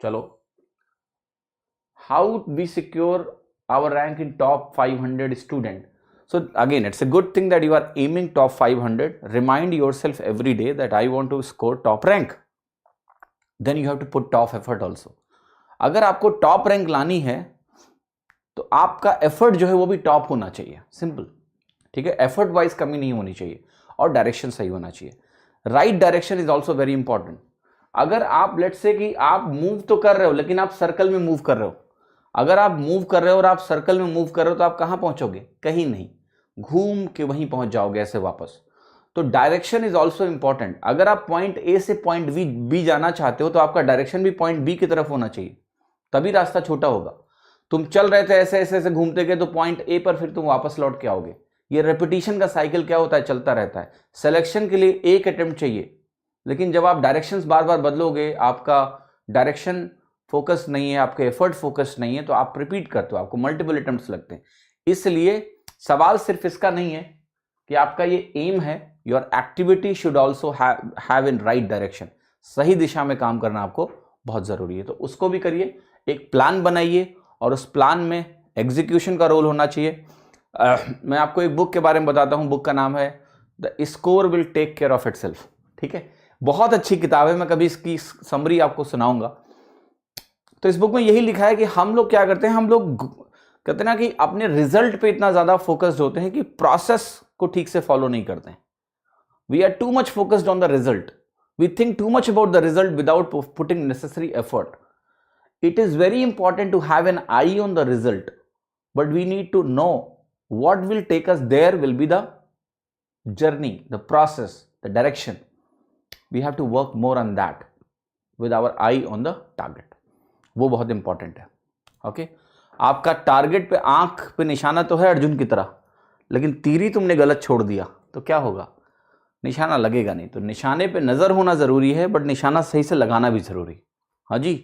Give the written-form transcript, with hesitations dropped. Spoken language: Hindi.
चलो, how we secure our rank in top 500 student? So again, it's a good thing that you are aiming top 500. Remind yourself every day that I want to score top rank. Then you have to put top effort also. अगर आपको टॉप रैंक लानी है तो आपका एफर्ट जो है वो भी टॉप होना चाहिए, सिंपल, ठीक है। एफर्ट वाइज कमी नहीं होनी चाहिए और डायरेक्शन सही होना चाहिए। Right direction is also very important. अगर आप लेट्स से कि आप मूव तो कर रहे हो लेकिन आप सर्कल में मूव कर रहे हो, अगर आप मूव कर रहे हो और आप सर्कल में मूव कर रहे हो तो आप कहां पहुंचोगे? कहीं नहीं, घूम के वहीं पहुंच जाओगे ऐसे वापस। तो डायरेक्शन इज ऑल्सो इंपॉर्टेंट। अगर आप पॉइंट ए से पॉइंट बी जाना चाहते हो तो आपका डायरेक्शन भी पॉइंट बी की तरफ होना चाहिए, तभी रास्ता छोटा होगा। तुम चल रहे थे ऐसे ऐसे ऐसे घूमते गए तो पॉइंट ए पर फिर तुम वापस लौट के आओगे। ये रेपिटेशन का साइकिल क्या होता है, चलता रहता है। सिलेक्शन के लिए एक अटेम्प्ट चाहिए, लेकिन जब आप डायरेक्शंस बार बार बदलोगे, आपका डायरेक्शन फोकस नहीं है, आपके एफर्ट फोकस नहीं है, तो आप रिपीट करते हो, आपको मल्टीपल अटेम्प्ट्स लगते हैं। इसलिए सवाल सिर्फ इसका नहीं है कि आपका ये एम है, your activity should also have in right direction. सही दिशा में काम करना आपको बहुत जरूरी है, तो उसको भी करिए। एक प्लान बनाइए और उस प्लान में एग्जीक्यूशन का रोल होना चाहिए। मैं आपको एक बुक के बारे में बताता हूं, बुक का नाम है the score will take care of itself, ठीक है। बहुत अच्छी किताब है, मैं कभी इसकी समरी आपको सुनाऊंगा। तो इस बुक में यही लिखा है कि हम लोग क्या करते हैं, हम लोग कहते हैं ना कि अपने रिजल्ट पे इतना ज्यादा फोकस्ड होते हैं कि प्रोसेस को ठीक से फॉलो नहीं करते हैं। We are too much focused on the result, we think too much about the result without putting necessary effort. It is very important to have an eye on the result, but we need to know what will take us there will be the journey, the process, the direction. We have to work more on that with our eye on the target. वो बहुत इंपॉर्टेंट है, ओके। आपका टारगेट पे आंख पे निशाना तो है अर्जुन की तरह, लेकिन तीर ही तुमने गलत छोड़ दिया तो क्या होगा? निशाना लगेगा नहीं। तो निशाने पे नजर होना जरूरी है, बट निशाना सही से लगाना भी जरूरी। हाँ जी।